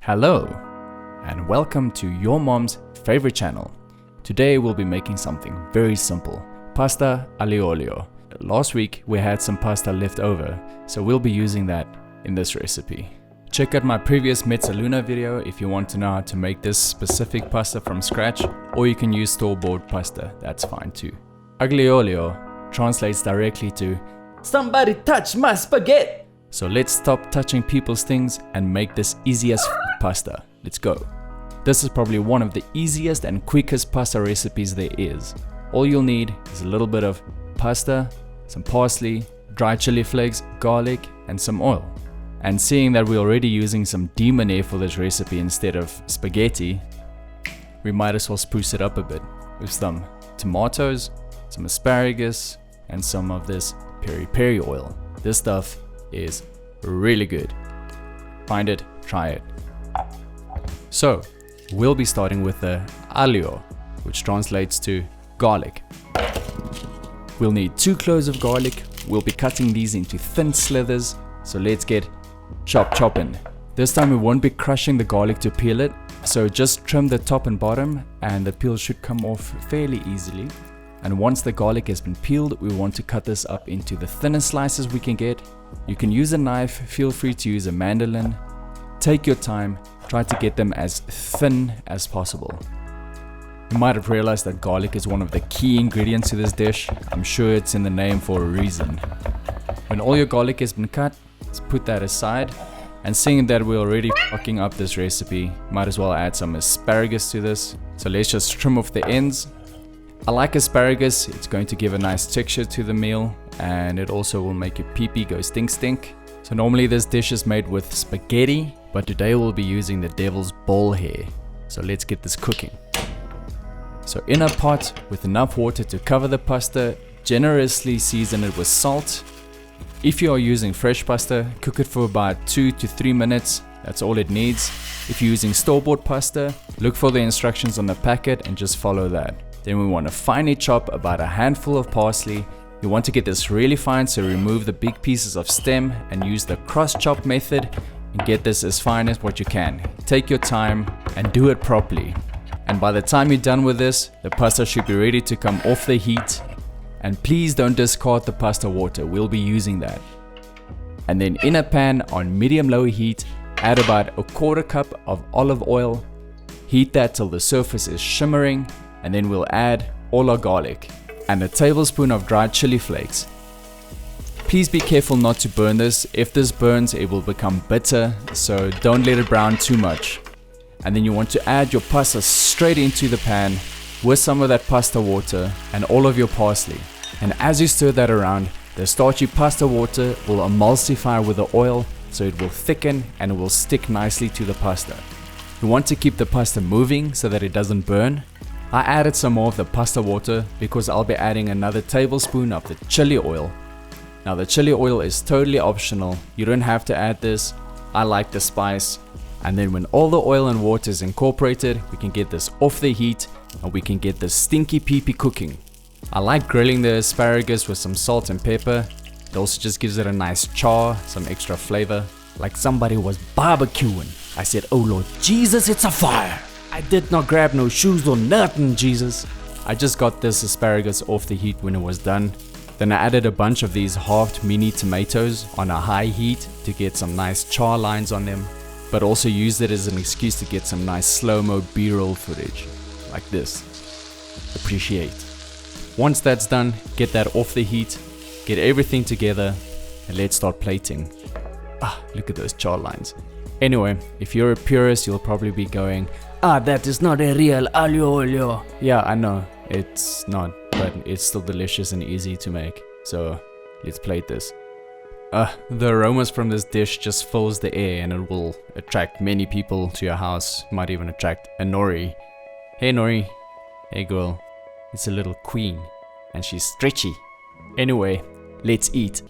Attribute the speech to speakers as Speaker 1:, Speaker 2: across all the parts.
Speaker 1: Hello, and welcome to your mom's favorite channel. Today we'll be making something very simple, pasta aglio olio. Last week we had some pasta left over, so we'll be using that in this recipe. Check out my previous Mezzaluna video if you want to know how to make this specific pasta from scratch, or you can use store-bought pasta, that's fine too. Aglio olio translates directly to "somebody touch my spaghetti." So let's stop touching people's things and make this easy as pasta. Let's go. This is probably one of the easiest and quickest pasta recipes there is. All you'll need is a little bit of pasta, some parsley, dried chili flakes, garlic, and some oil. And seeing that we're already using some demon air for this recipe instead of spaghetti, we might as well spruce it up a bit with some tomatoes, some asparagus, and some of this peri-peri oil. This stuff is really good. Find it, try it. So, we'll be starting with the aglio, which translates to garlic. We'll need 2 cloves of garlic. We'll be cutting these into thin slithers, so let's get chopping. This time we won't be crushing the garlic to peel it, so just trim the top and bottom and the peel should come off fairly easily. And once the garlic has been peeled, we want to cut this up into the thinnest slices we can get. You can use a knife, feel free to use a mandolin. Take your time, try to get them as thin as possible. You might have realized that garlic is one of the key ingredients to this dish. I'm sure it's in the name for a reason. When all your garlic has been cut, let's put that aside. And seeing that we're already fucking up this recipe, might as well add some asparagus to this. So let's just trim off the ends. I like asparagus, it's going to give a nice texture to the meal, and it also will make your pee-pee go stink. So normally this dish is made with spaghetti, but today we'll be using the devil's ball hair. So let's get this cooking. So in a pot with enough water to cover the pasta, generously season it with salt. If you are using fresh pasta, cook it for about 2 to 3 minutes. That's all it needs. If you're using store-bought pasta, look for the instructions on the packet and just follow that. Then we want to finely chop about a handful of parsley. You want to get this really fine, so remove the big pieces of stem and use the cross-chop method and get this as fine as what you can. Take your time and do it properly. And by the time you're done with this, the pasta should be ready to come off the heat. And please don't discard the pasta water, we'll be using that. And then in a pan on medium-low heat, add about a 1/4 cup of olive oil. Heat that till the surface is shimmering. And then we'll add all our garlic and a tablespoon of dried chili flakes. Please be careful not to burn this. If this burns, it will become bitter, so don't let it brown too much. And then you want to add your pasta straight into the pan with some of that pasta water and all of your parsley. And as you stir that around, the starchy pasta water will emulsify with the oil, so it will thicken and it will stick nicely to the pasta. You want to keep the pasta moving so that it doesn't burn. I added some more of the pasta water because I'll be adding another tablespoon of the chili oil. Now the chili oil is totally optional, you don't have to add this. I like the spice. And then when all the oil and water is incorporated, we can get this off the heat and we can get the stinky pee-pee cooking. I like grilling the asparagus with some salt and pepper. It also just gives it a nice char, some extra flavor, like somebody was barbecuing. I said, "Oh Lord Jesus, it's a fire." I did not grab no shoes or nothing, Jesus. I just got this asparagus off the heat when it was done. Then I added a bunch of these halved mini tomatoes on a high heat to get some nice char lines on them, but also used it as an excuse to get some nice slow-mo B-roll footage, like this. Appreciate. Once that's done, get that off the heat, get everything together, and let's start plating. Look at those char lines. Anyway, if you're a purist, you'll probably be going, that is not a real aglio olio. Yeah, I know, it's not, but it's still delicious and easy to make. So, let's plate this. The aromas from this dish just fills the air and it will attract many people to your house. Might even attract a Nori. Hey Nori. Hey girl. It's a little queen. And she's stretchy. Anyway, let's eat.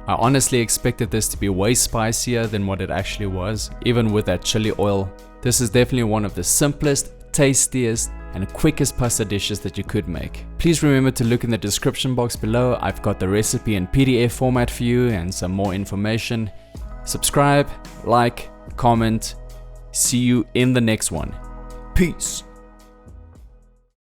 Speaker 1: I honestly expected this to be way spicier than what it actually was, even with that chili oil. This is definitely one of the simplest, tastiest, and quickest pasta dishes that you could make. Please remember to look in the description box below. I've got the recipe in PDF format for you and some more information. Subscribe, like, comment,
Speaker 2: See you in the next one. Peace.